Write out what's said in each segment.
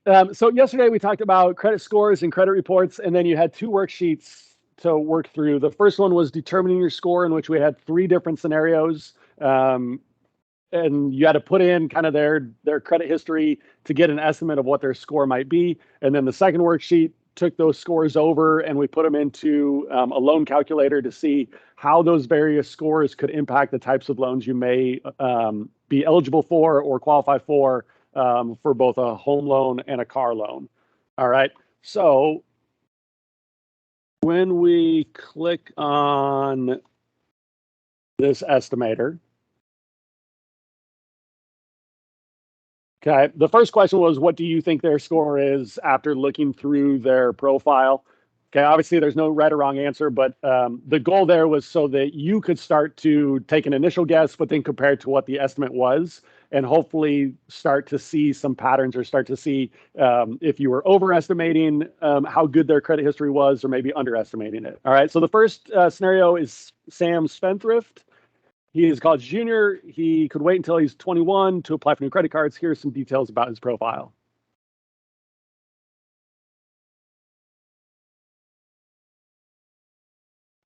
So yesterday we talked about credit scores and credit reports, and then you had two worksheets to work through. The first one was determining your score, in which we had three different scenarios. And you had to put in kind of their credit history to get an estimate of what their score might be. And then the second worksheet took those scores over and we put them into a loan calculator to see how those various scores could impact the types of loans you may be eligible for or qualify for both a home loan and a car loan. All right. So when we click on this estimator, okay, the first question was, what do you think their score is after looking through their profile? Okay, obviously there's no right or wrong answer, but the goal there was so that you could start to take an initial guess, but then compare it to what the estimate was, and hopefully start to see some patterns or start to see if you were overestimating how good their credit history was or maybe underestimating it. All right, so the first scenario is Sam Spendthrift. He is a college junior. He could wait until he's 21 to apply for new credit cards. Here's some details about his profile.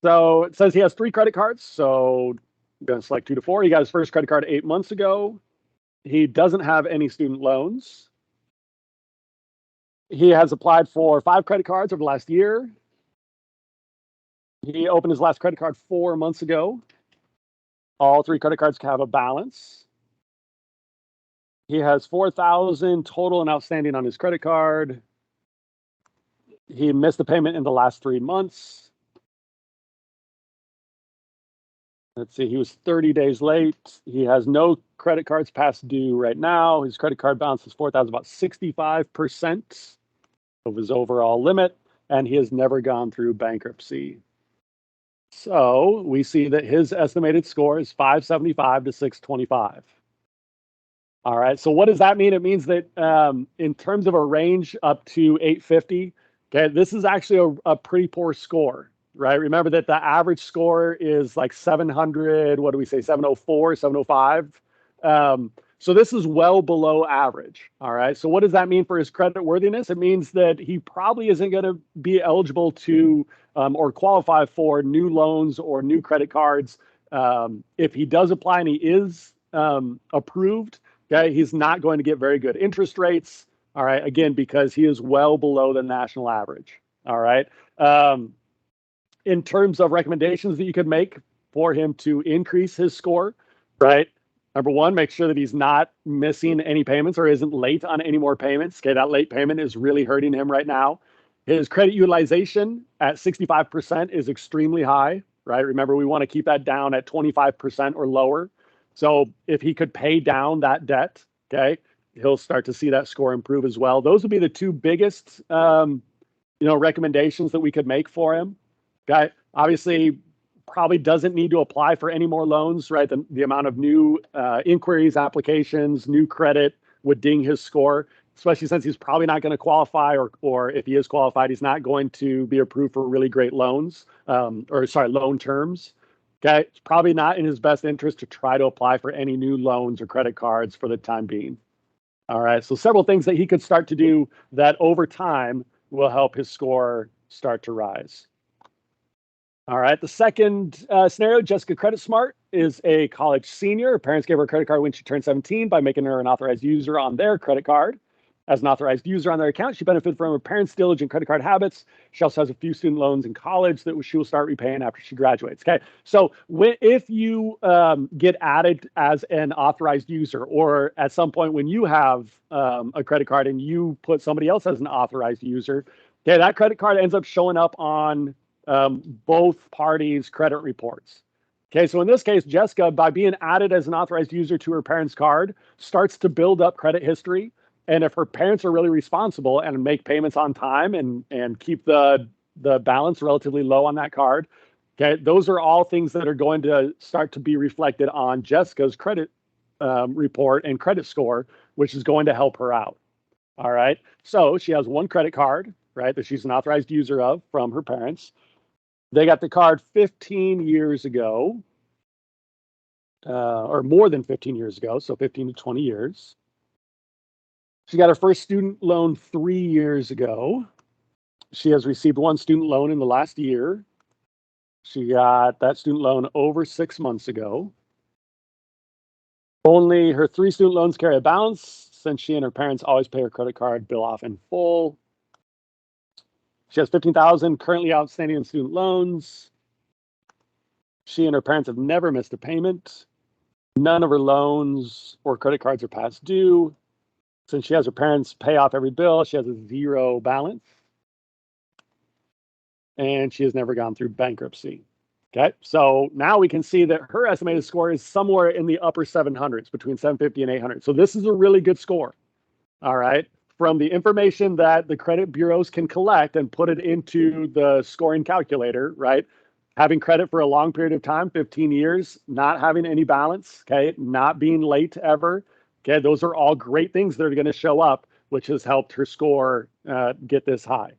So it says he has 3 credit cards. So I'm going to select 2 to 4. He got his first credit card 8 months ago. He doesn't have any student loans. He has applied for 5 credit cards over the last year. He opened his last credit card 4 months ago. All 3 credit cards have a balance. He has 4,000 total and outstanding on his credit card. He missed the payment in the last 3 months. Let's see, he was 30 days late. He has no credit cards past due right now. His credit card balance is 4,000, about 65% of his overall limit, and he has never gone through bankruptcy. So we see that his estimated score is 575 to 625. All right, so what does that mean? It means that in terms of a range up to 850, okay, this is actually a pretty poor score, right? Remember that the average score is like 700, what do we say, 704, 705? So this is well below average, all right? So what does that mean for his credit worthiness? It means that he probably isn't going to be eligible to or qualify for new loans or new credit cards. If he does apply and he is approved, okay, he's not going to get very good interest rates. All right, again, because he is well below the national average. All right. In terms of recommendations that you could make for him to increase his score, right? Number one, make sure that he's not missing any payments or isn't late on any more payments. Okay, that late payment is really hurting him right now. His credit utilization at 65% is extremely high, right? Remember, we want to keep that down at 25% or lower. So if he could pay down that debt, okay, he'll start to see that score improve as well. Those would be the two biggest, recommendations that we could make for him. Okay, obviously, probably doesn't need to apply for any more loans, right? The amount of new inquiries, applications, new credit would ding his score, especially since he's probably not going to qualify, or if he is qualified, he's not going to be approved for really great loans, loan terms. Okay, it's probably not in his best interest to try to apply for any new loans or credit cards for the time being. All right, so several things that he could start to do that over time will help his score start to rise. All right, the second scenario, Jessica Credit Smart is a college senior. Her parents gave her a credit card when she turned 17 by making her an authorized user on their credit card. As an authorized user on their account, she benefited from her parents' diligent credit card habits. She also has a few student loans in college that she will start repaying after she graduates. Okay, so if you get added as an authorized user, or at some point when you have a credit card and you put somebody else as an authorized user, okay, that credit card ends up showing up on both parties' credit reports. Okay, so in this case, Jessica, by being added as an authorized user to her parents' card, starts to build up credit history. And if her parents are really responsible and make payments on time and keep the balance relatively low on that card, okay, those are all things that are going to start to be reflected on Jessica's credit report and credit score, which is going to help her out. All right, so she has one credit card, right, that she's an authorized user of from her parents. They got the card 15 years ago, or more than 15 years ago, so 15 to 20 years. She got her first student loan 3 years ago. She has received one student loan in the last year. She got that student loan over 6 months ago. Only her 3 student loans carry a balance since she and her parents always pay her credit card bill off in full. She has 15,000 currently outstanding in student loans. She and her parents have never missed a payment. None of her loans or credit cards are past due. Since she has her parents pay off every bill, she has a 0 balance. And she has never gone through bankruptcy. Okay, so now we can see that her estimated score is somewhere in the upper 700s, between 750 and 800. So this is a really good score. All right, from the information that the credit bureaus can collect and put it into the scoring calculator, right? Having credit for a long period of time, 15 years, not having any balance, okay, not being late ever, okay, those are all great things that are going to show up, which has helped her score get this high.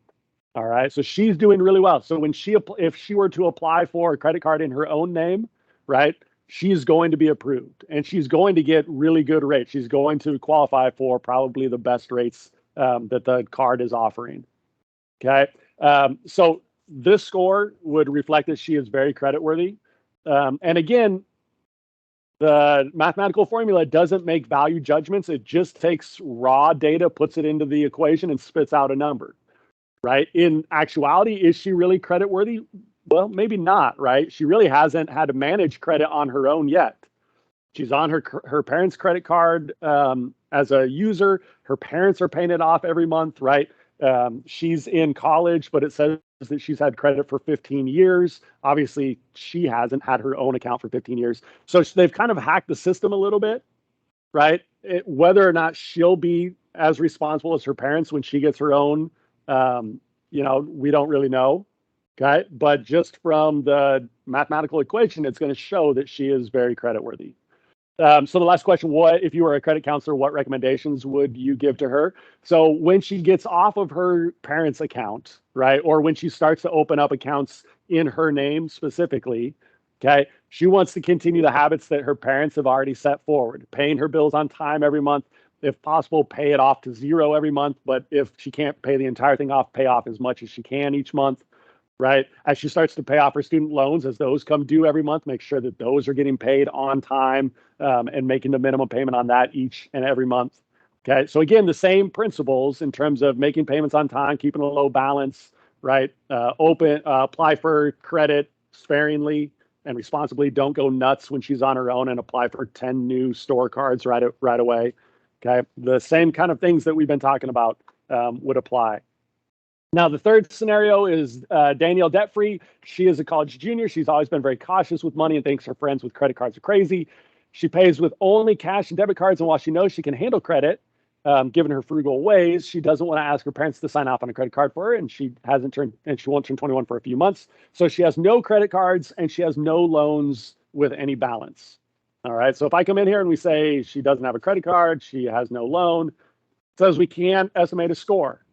All right, so she's doing really well. So when if she were to apply for a credit card in her own name, right, she's going to be approved and she's going to get really good rates. She's going to qualify for probably the best rates that the card is offering. Okay, so this score would reflect that she is very creditworthy. And again, the mathematical formula doesn't make value judgments. It just takes raw data, puts it into the equation, and spits out a number. Right? In actuality, is she really creditworthy? Well, maybe not, right? She really hasn't had to manage credit on her own yet. She's on her parents' credit card as a user. Her parents are paying it off every month, right? She's in college, but it says that she's had credit for 15 years. Obviously, she hasn't had her own account for 15 years. So they've kind of hacked the system a little bit, right? Whether or not she'll be as responsible as her parents when she gets her own, we don't really know. Okay. But just from the mathematical equation, it's going to show that she is very creditworthy. So the last question, if you were a credit counselor, what recommendations would you give to her? So when she gets off of her parents' account, right, or when she starts to open up accounts in her name specifically, okay, she wants to continue the habits that her parents have already set forward, paying her bills on time every month. If possible, pay it off to 0 every month. But if she can't pay the entire thing off, pay off as much as she can each month. Right. As she starts to pay off her student loans, as those come due every month, make sure that those are getting paid on time and making the minimum payment on that each and every month. Okay. So again, the same principles in terms of making payments on time, keeping a low balance, right? Apply for credit sparingly and responsibly. Don't go nuts when she's on her own and apply for 10 new store cards right away. Okay. The same kind of things that we've been talking about would apply. Now, the third scenario is Danielle debt-free. She is a college junior. She's always been very cautious with money and thinks her friends with credit cards are crazy. She pays with only cash and debit cards, and while she knows she can handle credit, given her frugal ways, she doesn't want to ask her parents to sign off on a credit card for her, and she won't turn 21 for a few months. So she has no credit cards, and she has no loans with any balance. All right, so if I come in here and we say she doesn't have a credit card, she has no loan, it says we can't estimate a score.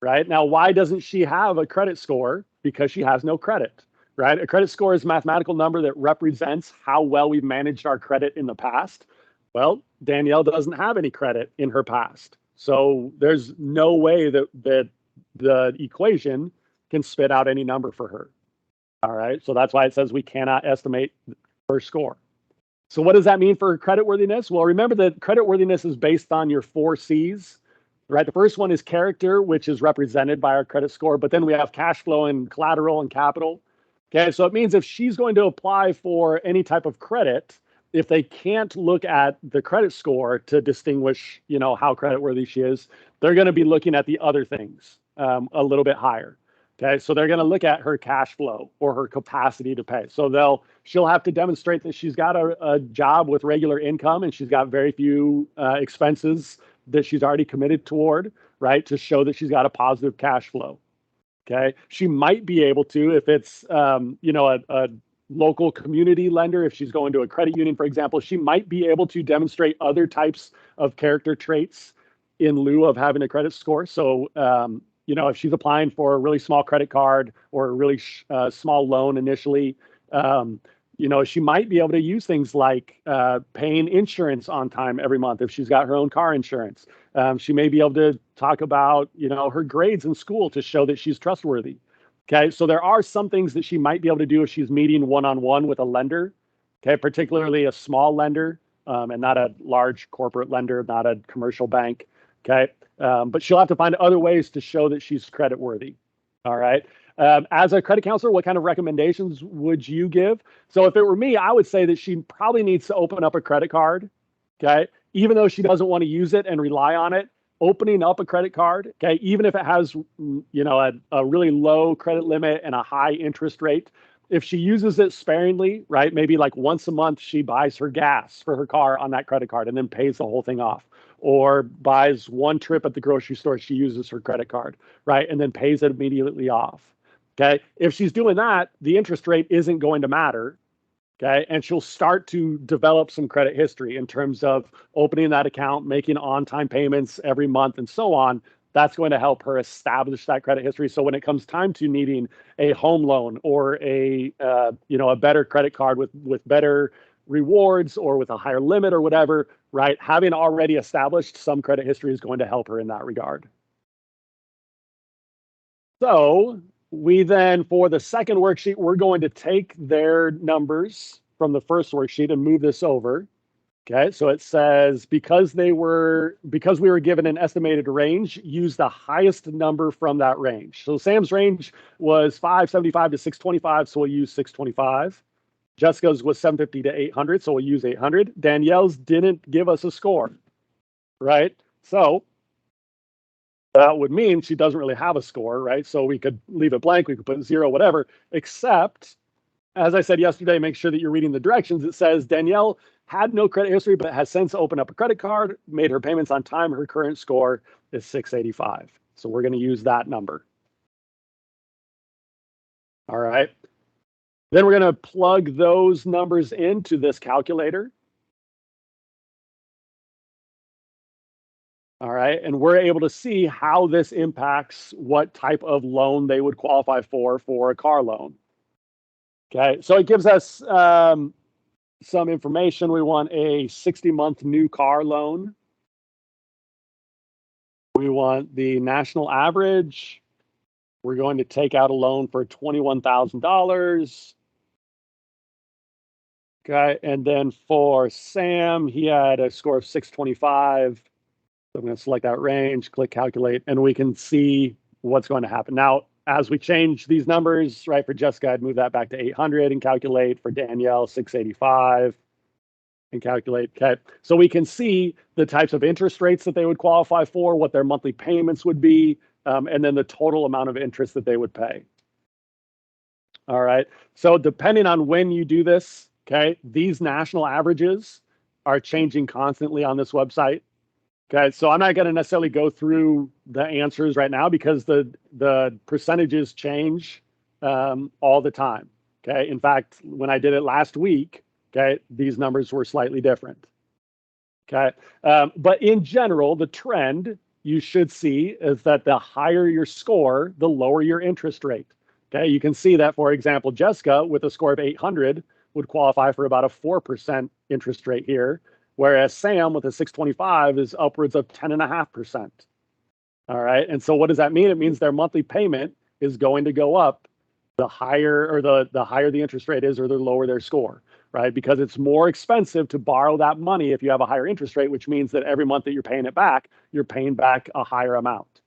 Right? Now, why doesn't she have a credit score? Because she has no credit, right? A credit score is a mathematical number that represents how well we've managed our credit in the past. Well, Danielle doesn't have any credit in her past. So there's no way that the equation can spit out any number for her. All right. So that's why it says we cannot estimate her score. So what does that mean for creditworthiness? Well, remember that creditworthiness is based on your 4 C's. Right. The first one is character, which is represented by our credit score. But then we have cash flow and collateral and capital. Okay. So it means if she's going to apply for any type of credit, if they can't look at the credit score to distinguish, how creditworthy she is, they're going to be looking at the other things a little bit higher. Okay. So they're going to look at her cash flow or her capacity to pay. So she'll have to demonstrate that she's got a job with regular income and she's got very few expenses that she's already committed toward, right, to show that she's got a positive cash flow. Okay. She might be able to, if it's, a local community lender, if she's going to a credit union, for example, she might be able to demonstrate other types of character traits in lieu of having a credit score. So, if she's applying for a really small credit card or a really small loan initially, She might be able to use things like paying insurance on time every month if she's got her own car insurance. She may be able to talk about, her grades in school to show that she's trustworthy. Okay, so there are some things that she might be able to do if she's meeting one-on-one with a lender, okay, particularly a small lender, and not a large corporate lender, not a commercial bank, okay? But she'll have to find other ways to show that she's creditworthy, all right? As a credit counselor, what kind of recommendations would you give? So if it were me, I would say that she probably needs to open up a credit card, okay? Even though she doesn't want to use it and rely on it, opening up a credit card, okay, even if it has, a really low credit limit and a high interest rate, if she uses it sparingly, right, maybe like once a month, she buys her gas for her car on that credit card and then pays the whole thing off, or buys one trip at the grocery store, she uses her credit card, right, and then pays it immediately off. Okay. If she's doing that, the interest rate isn't going to matter. Okay. And she'll start to develop some credit history in terms of opening that account, making on time payments every month, and so on. That's going to help her establish that credit history. So when it comes time to needing a home loan or a better credit card with better rewards or with a higher limit or whatever, right? Having already established some credit history is going to help her in that regard. So we then, for the second worksheet, we're going to take their numbers from the first worksheet and move this over. Okay, so it says because we were given an estimated range, use the highest number from that range. So Sam's range was 575 to 625, so we'll use 625. Jessica's was 750 to 800, so we'll use 800. Danielle's didn't give us a score, right? So that would mean she doesn't really have a score, right? So we could leave it blank, we could put 0, whatever, except, as I said yesterday, make sure that you're reading the directions. It says Danielle had no credit history, but has since opened up a credit card, made her payments on time. Her current score is 685. So we're going to use that number. All right. Then we're going to plug those numbers into this calculator. All right. And we're able to see how this impacts what type of loan they would qualify for a car loan. Okay. So it gives us some information. We want a 60-month new car loan. We want the national average. We're going to take out a loan for $21,000. Okay. And then for Sam, he had a score of 625. So I'm going to select that range, click calculate, and we can see what's going to happen. Now, as we change these numbers, right, for Jessica, I'd move that back to 800 and calculate. For Danielle, 685 and calculate. Okay. So we can see the types of interest rates that they would qualify for, what their monthly payments would be, and then the total amount of interest that they would pay. All right. So depending on when you do this, okay, these national averages are changing constantly on this website. Okay, so I'm not going to necessarily go through the answers right now because the percentages change all the time. Okay, in fact, when I did it last week, okay, these numbers were slightly different. Okay, but in general, the trend you should see is that the higher your score, the lower your interest rate. Okay, you can see that, for example, Jessica with a score of 800 would qualify for about a 4% interest rate here, whereas Sam with a 625 is upwards of 10.5%. All right, and so what does that mean? It means their monthly payment is going to go up the higher, or the higher the interest rate is, or the lower their score, right? Because it's more expensive to borrow that money if you have a higher interest rate, which means that every month that you're paying it back, you're paying back a higher amount.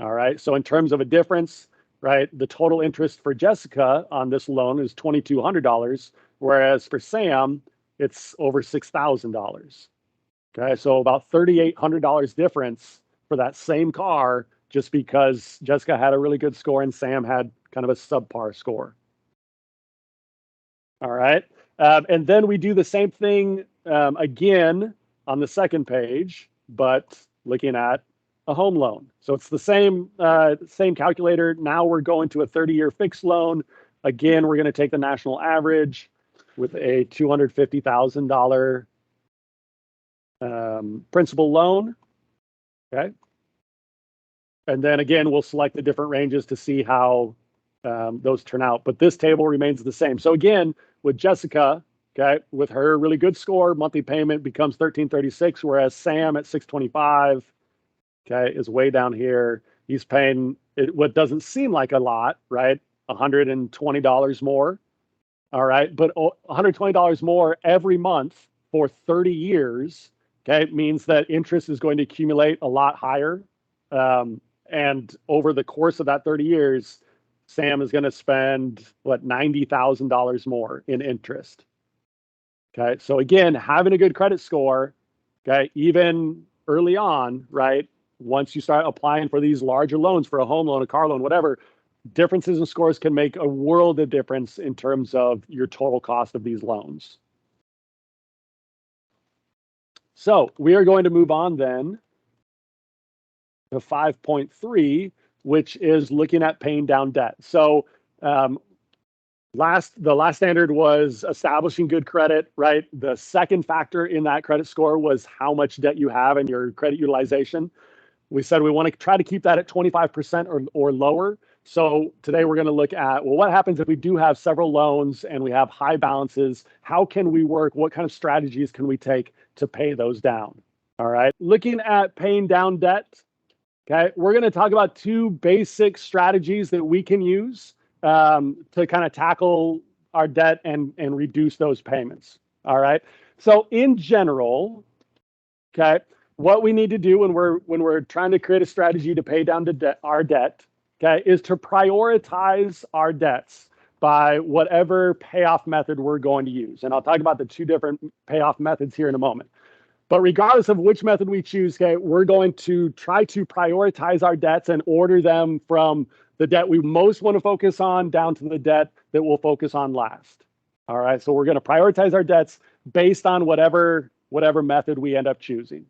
All right, so in terms of a difference, right, the total interest for Jessica on this loan is $2,200, whereas for Sam, it's over $6,000. Okay, so about $3,800 difference for that same car, just because Jessica had a really good score and Sam had kind of a subpar score. All right, and then we do the same thing again on the second page, but looking at a home loan. So it's the same calculator. Now we're going to a 30-year fixed loan. Again, we're going to take the national average with a $250,000 principal loan. Okay. And then again, we'll select the different ranges to see how those turn out. But this table remains the same. So again, with Jessica, okay, with her really good score, monthly payment becomes $1,336, whereas Sam at $625, okay, is way down here. He's paying what doesn't seem like a lot, right? $120 more. All right. But $120 more every month for 30 years, okay, means that interest is going to accumulate a lot higher. And over the course of that 30 years, Sam is going to spend, what, $90,000 more in interest. Okay. So again, having a good credit score, okay, even early on, right? Once you start applying for these larger loans, for a home loan, a car loan, whatever, differences in scores can make a world of difference in terms of your total cost of these loans. So we are going to move on then to 5.3, which is looking at paying down debt. So the last standard was establishing good credit, right? The second factor in that credit score was how much debt you have and your credit utilization. We said we want to try to keep that at 25% or lower. So today we're going to look at, well, what happens if we do have several loans and we have high balances? How can we work? What kind of strategies can we take to pay those down? All right. Looking at paying down debt, okay, we're going to talk about two basic strategies that we can use to kind of tackle our debt and reduce those payments. All right. So in general, okay, what we need to do when we're trying to create a strategy to pay down our debt, okay, is to prioritize our debts by whatever payoff method we're going to use. And I'll talk about the two different payoff methods here in a moment. But regardless of which method we choose, okay, we're going to try to prioritize our debts and order them from the debt we most want to focus on down to the debt that we'll focus on last. All right, so we're going to prioritize our debts based on whatever method we end up choosing.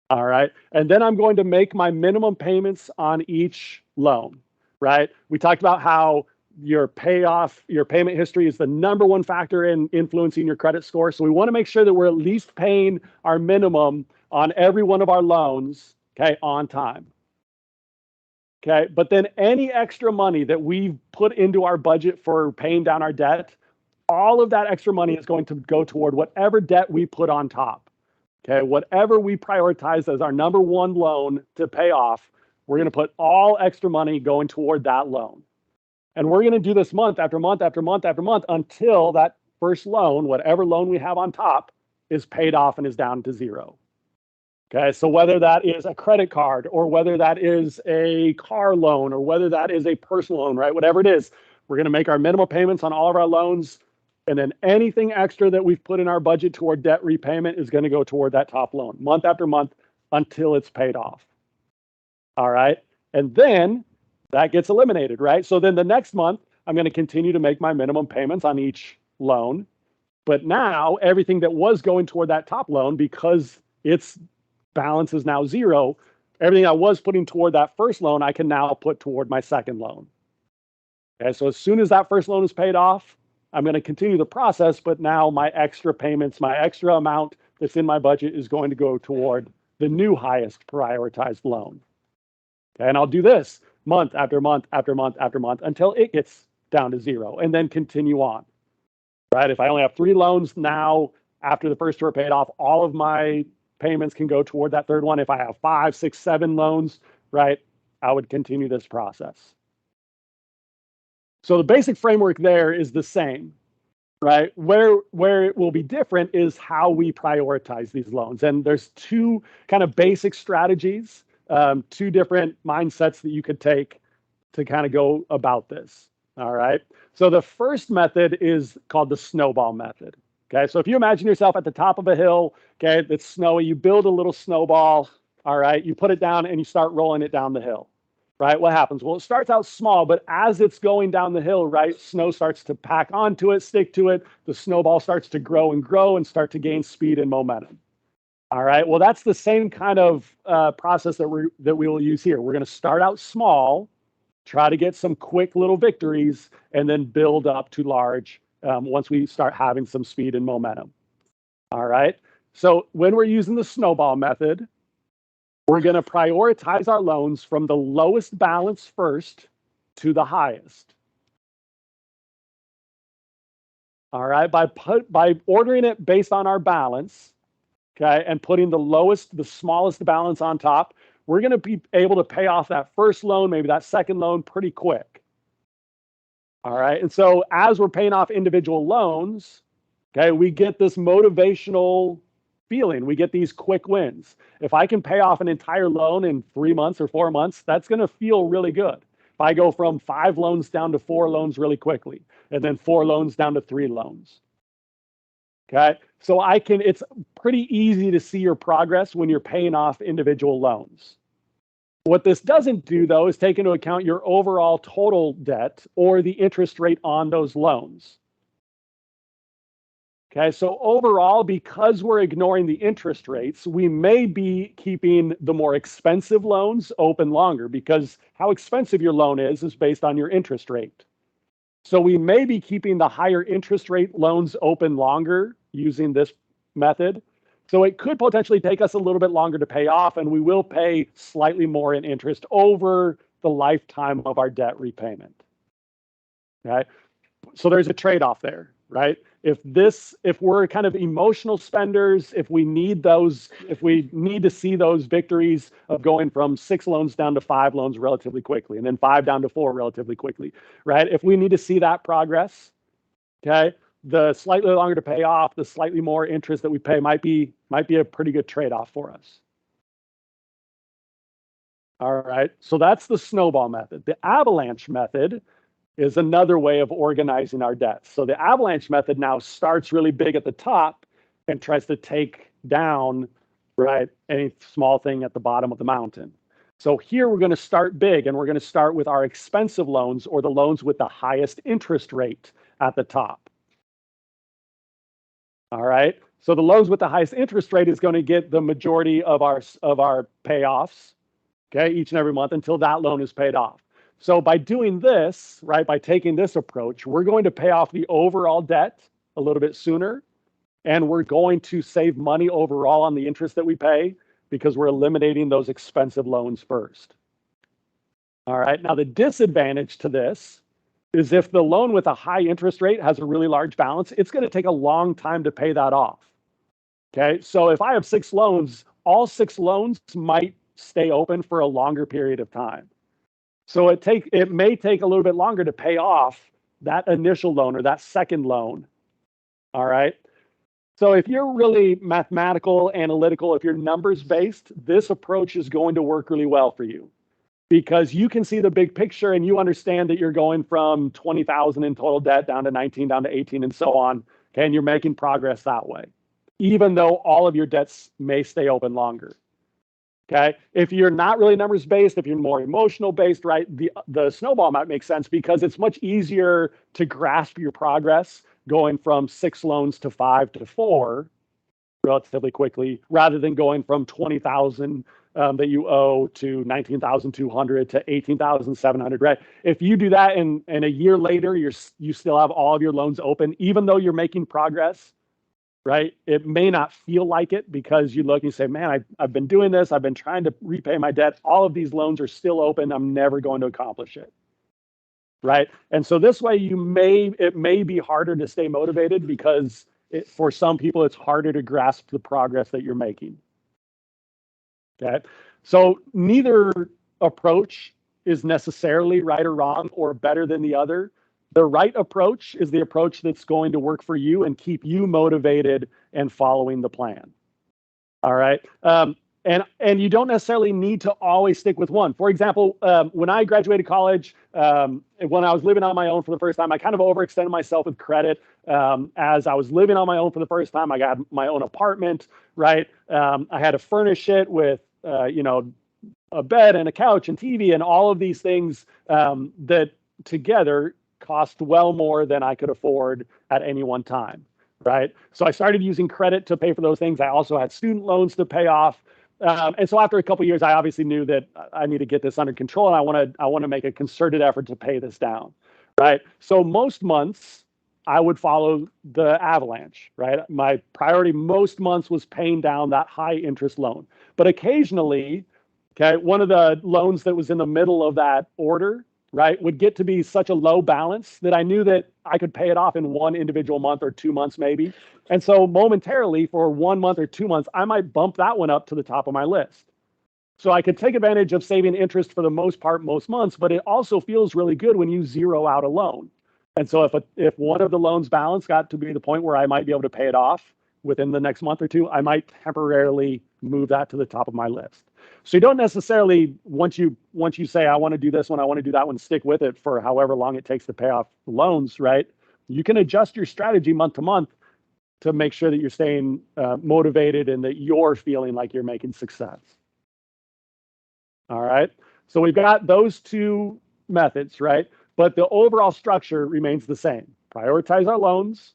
All right. And then I'm going to make my minimum payments on each loan, right? We talked about how your payment history is the number one factor in influencing your credit score. So we want to make sure that we're at least paying our minimum on every one of our loans, okay, on time. Okay. But then any extra money that we've put into our budget for paying down our debt, all of that extra money is going to go toward whatever debt we put on top. Okay, whatever we prioritize as our number one loan to pay off, we're going to put all extra money going toward that loan. And we're going to do this month after month after month after month until that first loan, whatever loan we have on top, is paid off and is down to zero. Okay, so whether that is a credit card or whether that is a car loan or whether that is a personal loan, right? Whatever it is, we're going to make our minimal payments on all of our loans. And then anything extra that we've put in our budget toward debt repayment is going to go toward that top loan month after month until it's paid off. All right. And then that gets eliminated, right? So then the next month, I'm going to continue to make my minimum payments on each loan. But now everything that was going toward that top loan, because its balance is now zero, everything I was putting toward that first loan, I can now put toward my second loan. Okay. So as soon as that first loan is paid off, I'm going to continue the process, but now my extra payments, my extra amount that's in my budget is going to go toward the new highest prioritized loan. Okay, and I'll do this month after month after month after month until it gets down to zero and then continue on. Right? If I only have 3 loans now, after the first 2 are paid off, all of my payments can go toward that third one. If I have 5, 6, 7 loans, right, I would continue this process. So the basic framework there is the same, right? Where it will be different is how we prioritize these loans. And there's 2 kind of basic strategies, 2 different mindsets that you could take to kind of go about this. All right. So the first method is called the snowball method. Okay. So if you imagine yourself at the top of a hill, okay, it's snowy, you build a little snowball. All right. You put it down and you start rolling it down the hill. Right? What happens? Well, it starts out small, but as it's going down the hill, right, snow starts to pack onto it, stick to it. The snowball starts to grow and start to gain speed and momentum. All right. Well, that's the same kind of process that we will use here. We're going to start out small, try to get some quick little victories, and then build up to large once we start having some speed and momentum. All right. So when we're using the snowball method, we're going to prioritize our loans from the lowest balance first to the highest. All right, by ordering it based on our balance, okay, and putting the smallest balance on top, we're going to be able to pay off that first loan, maybe that second loan pretty quick. All right, and so as we're paying off individual loans, okay, we get this motivational feeling. We get these quick wins. If I can pay off an entire loan in 3 months or 4 months, that's going to feel really good. If I go from 5 loans down to 4 loans really quickly, and then 4 loans down to 3 loans. Okay, so it's pretty easy to see your progress when you're paying off individual loans. What this doesn't do, though, is take into account your overall total debt or the interest rate on those loans. Okay, so overall, because we're ignoring the interest rates, we may be keeping the more expensive loans open longer, because how expensive your loan is based on your interest rate. So we may be keeping the higher interest rate loans open longer using this method. So it could potentially take us a little bit longer to pay off, and we will pay slightly more in interest over the lifetime of our debt repayment. Okay, so there's a trade-off there, right? If we're kind of emotional spenders, if we need to see those victories of going from 6 loans down to 5 loans relatively quickly, and then 5 down to 4 relatively quickly, right? If we need to see that progress, okay, the slightly longer to pay off, the slightly more interest that we pay might be a pretty good trade-off for us. All right, so that's the snowball method. The avalanche method is another way of organizing our debts. So the avalanche method now starts really big at the top and tries to take down, right, any small thing at the bottom of the mountain. So here we're going to start big, and we're going to start with our expensive loans, or the loans with the highest interest rate at the top. All right, so the loans with the highest interest rate is going to get the majority of our payoffs, okay, each and every month until that loan is paid off. So by doing this, right, by taking this approach, we're going to pay off the overall debt a little bit sooner, and we're going to save money overall on the interest that we pay because we're eliminating those expensive loans first. All right, now the disadvantage to this is if the loan with a high interest rate has a really large balance, it's going to take a long time to pay that off. Okay, so if I have 6 loans, all 6 loans might stay open for a longer period of time. So it may take a little bit longer to pay off that initial loan or that second loan. All right. So if you're really mathematical, analytical, if you're numbers based, this approach is going to work really well for you, because you can see the big picture and you understand that you're going from 20,000 in total debt down to 19, down to 18, and so on. Okay, and you're making progress that way, even though all of your debts may stay open longer. Okay, if you're not really numbers based, if you're more emotional based, right, the snowball might make sense, because it's much easier to grasp your progress going from 6 loans to 5 to 4 relatively quickly, rather than going from 20,000 that you owe to 19,200 to 18,700, right? If you do that and a year later you still have all of your loans open, even though you're making progress, right? It may not feel like it, because you look and you say, man, I've been doing this. I've been trying to repay my debt. All of these loans are still open. I'm never going to accomplish it, right? And so this way it may be harder to stay motivated, because for some people, it's harder to grasp the progress that you're making. Okay, so neither approach is necessarily right or wrong or better than the other. The right approach is the approach that's going to work for you and keep you motivated and following the plan. All right. And you don't necessarily need to always stick with one. For example, when I graduated college, when I was living on my own for the first time, I kind of overextended myself with credit. As I was living on my own for the first time, I got my own apartment, right? I had to furnish it with, a bed and a couch and TV and all of these things that together cost well more than I could afford at any one time, right? So I started using credit to pay for those things. I also had student loans to pay off. And so after a couple of years, I obviously knew that I need to get this under control, and I want to make a concerted effort to pay this down, right? So most months I would follow the avalanche, right? My priority most months was paying down that high interest loan. But occasionally, okay, one of the loans that was in the middle of that order, right, would get to be such a low balance that I knew that I could pay it off in one individual month or 2 months maybe. And so momentarily for 1 month or 2 months, I might bump that one up to the top of my list. So I could take advantage of saving interest for the most part most months, but it also feels really good when you zero out a loan. And so if one of the loans balance got to be the point where I might be able to pay it off within the next month or two, I might temporarily move that to the top of my list. So you don't necessarily, once you say, I want to do this one, I want to do that one, stick with it for however long it takes to pay off loans, right? You can adjust your strategy month to month to make sure that you're staying motivated and that you're feeling like you're making success. All right. So we've got those two methods, right? But the overall structure remains the same. Prioritize our loans,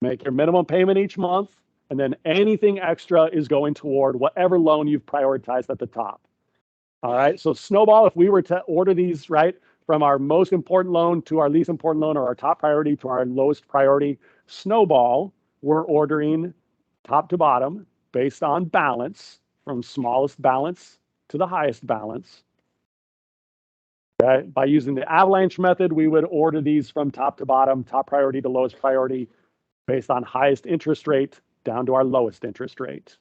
make your minimum payment each month, and then anything extra is going toward whatever loan you've prioritized at the top. All right. So Snowball, if we were to order these, right, from our most important loan to our least important loan, or our top priority to our lowest priority, Snowball, we're ordering top to bottom based on balance, from smallest balance to the highest balance. Okay. By using the avalanche method, we would order these from top to bottom, top priority to lowest priority, based on highest interest rate down to our lowest interest rate.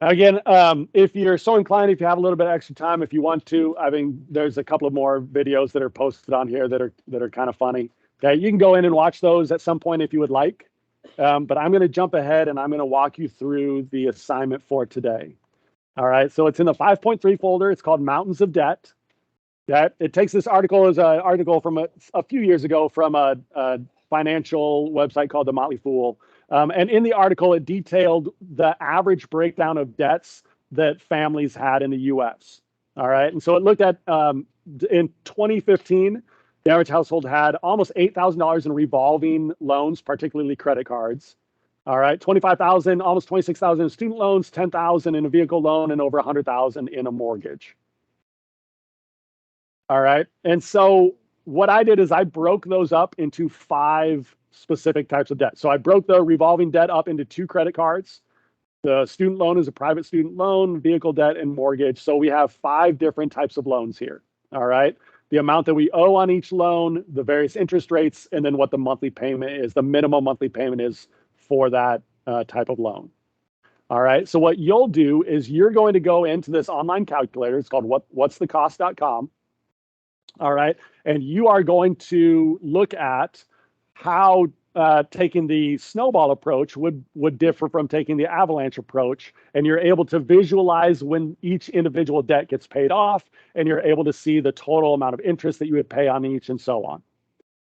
Again, if you're so inclined, if you have a little bit of extra time, if you want to, I mean, there's a couple of more videos that are posted on here that are kind of funny. Okay, you can go in and watch those at some point if you would like. But I'm going to jump ahead and I'm going to walk you through the assignment for today. All right, so it's in the 5.3 folder. It's called Mountains of Debt. Okay, it takes this article as an article from a few years ago from a financial website called The Motley Fool. And in the article, it detailed the average breakdown of debts that families had in the US. All right. And so it looked at in 2015, the average household had almost $8,000 in revolving loans, particularly credit cards. All right. 25,000, almost 26,000 in student loans, 10,000 in a vehicle loan, and over 100,000 in a mortgage. All right. And so what I did is I broke those up into 5 specific types of debt. So I broke the revolving debt up into 2 credit cards. The student loan is a private student loan, vehicle debt, and mortgage. So we have 5 different types of loans here. All right. The amount that we owe on each loan, the various interest rates, and then what the monthly payment is, the minimum monthly payment is for that type of loan. All right. So what you'll do is you're going to go into this online calculator. It's called whatsthecost.com. All right. And you are going to look at how taking the snowball approach would differ from taking the avalanche approach. And you're able to visualize when each individual debt gets paid off, and you're able to see the total amount of interest that you would pay on each and so on.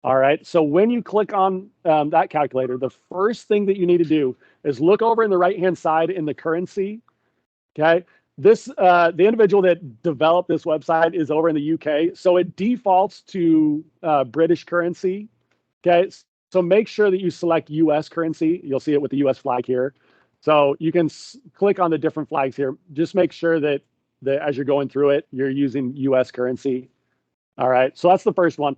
All right. So when you click on that calculator, the first thing that you need to do is look over in the right-hand side in the currency. Okay. This the individual that developed this website is over in the UK, so it defaults to British currency. Okay, so make sure that you select US currency. You'll see it with the US flag here. So you can click on the different flags here. Just make sure that as you're going through it, you're using US currency. All right, so that's the first one.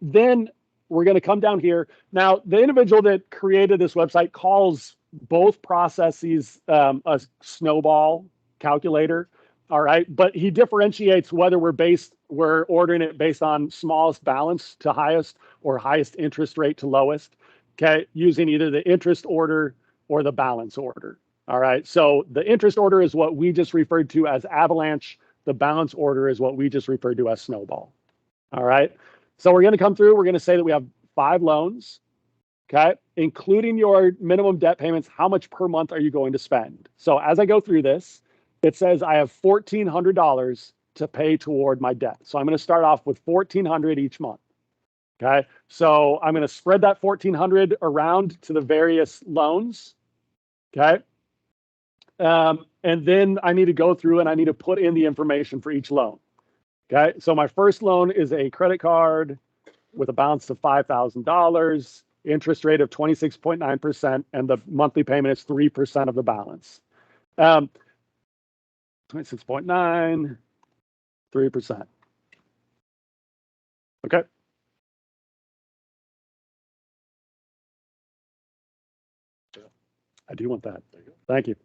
Then we're going to come down here. Now, the individual that created this website calls both processes a snowball calculator. All right. But he differentiates whether we're ordering it based on smallest balance to highest or highest interest rate to lowest. Okay. Using either the interest order or the balance order. All right. So the interest order is what we just referred to as avalanche. The balance order is what we just referred to as snowball. All right. So we're going to come through. We're going to say that we have 5 loans. Okay. Including your minimum debt payments, how much per month are you going to spend? So as I go through this, it says I have $1,400 to pay toward my debt. So I'm going to start off with $1,400 each month. Okay. So I'm going to spread that $1,400 around to the various loans. Okay. And then I need to go through and I need to put in the information for each loan. Okay. So my first loan is a credit card with a balance of $5,000. interest rate of 26.9%, and the monthly payment is 3% of the balance. 26.9, 3%. Okay. I do want that. Thank you.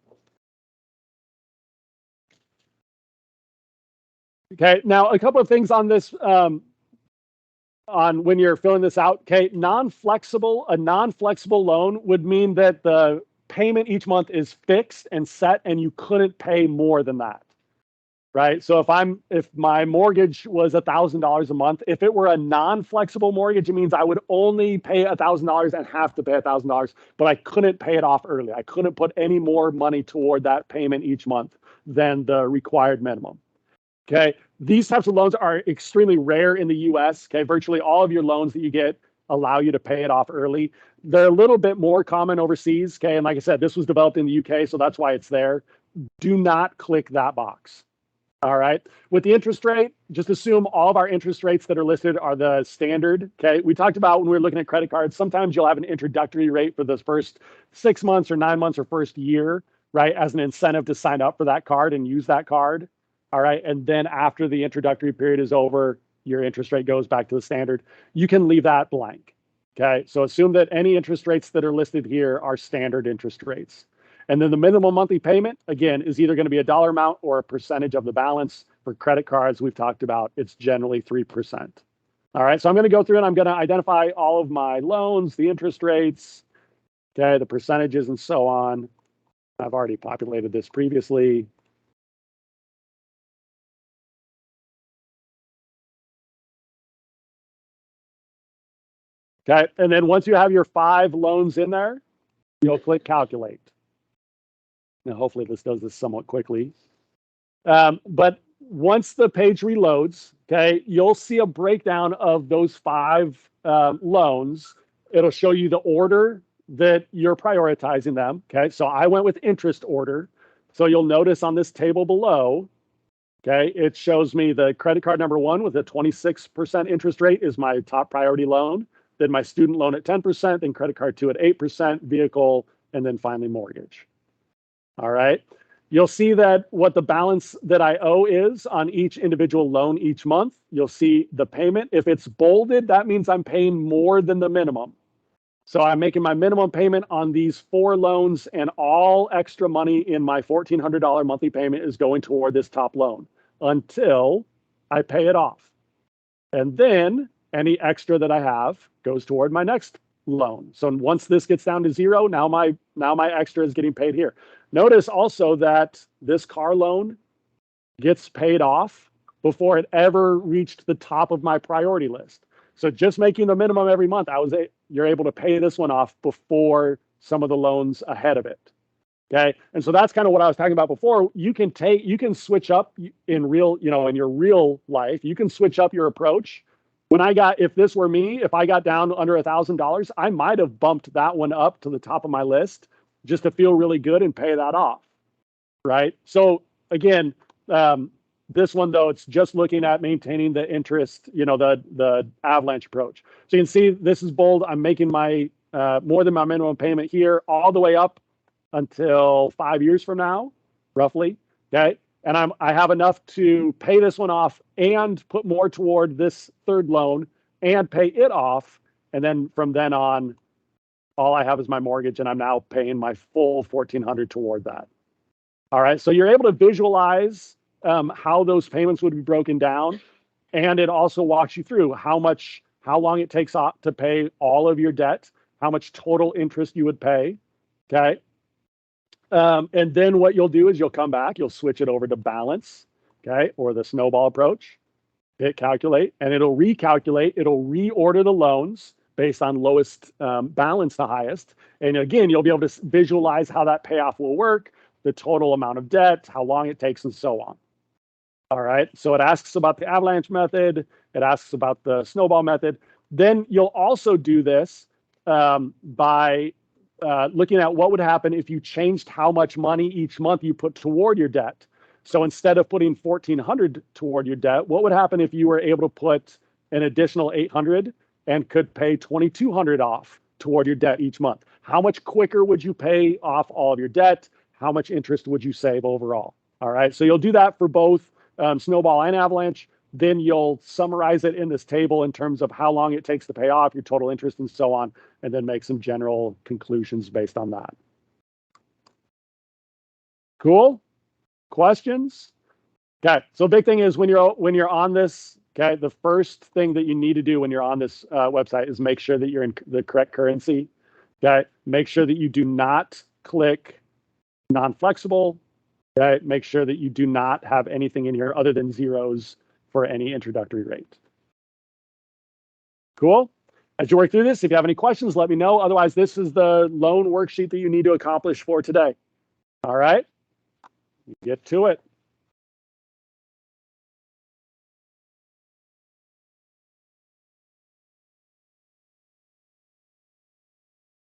Okay, now a couple of things on this, on when you're filling this out. Okay, a non-flexible loan would mean that the payment each month is fixed and set, and you couldn't pay more than that, right? So if my mortgage was $1,000 a month, if it were a non-flexible mortgage, it means I would only pay $1,000 and have to pay $1,000, but I couldn't pay it off early. I couldn't put any more money toward that payment each month than the required minimum. Okay, these types of loans are extremely rare in the US. Okay, virtually all of your loans that you get allow you to pay it off early. They're a little bit more common overseas. Okay, and like I said, this was developed in the UK, so that's why it's there. Do not click that box. All right, with the interest rate, just assume all of our interest rates that are listed are the standard. Okay, we talked about when we were looking at credit cards, sometimes you'll have an introductory rate for those first 6 months or 9 months or first year, right, as an incentive to sign up for that card and use that card. All right, and then after the introductory period is over, your interest rate goes back to the standard. You can leave that blank. Okay, so assume that any interest rates that are listed here are standard interest rates. And then the minimum monthly payment, again, is either going to be a dollar amount or a percentage of the balance. For credit cards, we've talked about, it's generally 3%. All right, so I'm going to go through and I'm going to identify all of my loans, the interest rates, okay, the percentages and so on. I've already populated this previously. Okay, and then once you have your 5 loans in there, you'll click calculate. Now, hopefully this does this somewhat quickly. But once the page reloads, okay, you'll see a breakdown of those 5 loans. It'll show you the order that you're prioritizing them. Okay, so I went with interest order. So you'll notice on this table below, okay, it shows me the credit card number 1 with a 26% interest rate is my top priority loan. Then my student loan at 10%, then credit card 2 at 8%, vehicle, and then finally mortgage. All right. You'll see that what the balance that I owe is on each individual loan each month. You'll see the payment. If it's bolded, that means I'm paying more than the minimum. So I'm making my minimum payment on these 4 loans, and all extra money in my $1,400 monthly payment is going toward this top loan until I pay it off. And then any extra that I have goes toward my next loan. So once this gets down to 0, now my extra is getting paid here. Notice also that this car loan gets paid off before it ever reached the top of my priority list. So just making the minimum every month, you're able to pay this one off before some of the loans ahead of it. Okay, and so that's kind of what I was talking about before. You can switch up in your real life. You can switch up your approach. If this were me, if I got down under $1,000, I might have bumped that one up to the top of my list just to feel really good and pay that off, right? So again, this one though, it's just looking at maintaining the interest, the avalanche approach. So you can see this is bold. I'm making my more than my minimum payment here all the way up until 5 years from now, roughly. Okay. And I have enough to pay this one off and put more toward this 3rd loan and pay it off. And then from then on, all I have is my mortgage, and I'm now paying my full $1,400 toward that. All right. So you're able to visualize how those payments would be broken down. And it also walks you through how long it takes to pay all of your debt, how much total interest you would pay. Okay. And then what you'll do is you'll come back, you'll switch it over to balance, okay, or the snowball approach, hit calculate, and it'll recalculate, it'll reorder the loans based on lowest balance to highest. And again, you'll be able to visualize how that payoff will work, the total amount of debt, how long it takes, and so on. All right, so it asks about the avalanche method, it asks about the snowball method. Then you'll also do this by looking at what would happen if you changed how much money each month you put toward your debt. So instead of putting $1,400 toward your debt, what would happen if you were able to put an additional $800 and could pay $2,200 off toward your debt each month. How much quicker would you pay off all of your debt? How much interest would you save overall? All right, so you'll do that for both Snowball and Avalanche. Then you'll summarize it in this table in terms of how long it takes to pay off, your total interest, and so on, and then make some general conclusions based on that. Cool? Questions? Okay, so big thing is when you're on this, okay, the first thing that you need to do when you're on this website is make sure that you're in the correct currency. Okay, make sure that you do not click non-flexible. Okay, make sure that you do not have anything in here other than zeros for any introductory rate. Cool? As you work through this, if you have any questions, let me know. Otherwise, this is the loan worksheet that you need to accomplish for today. All right, get to it.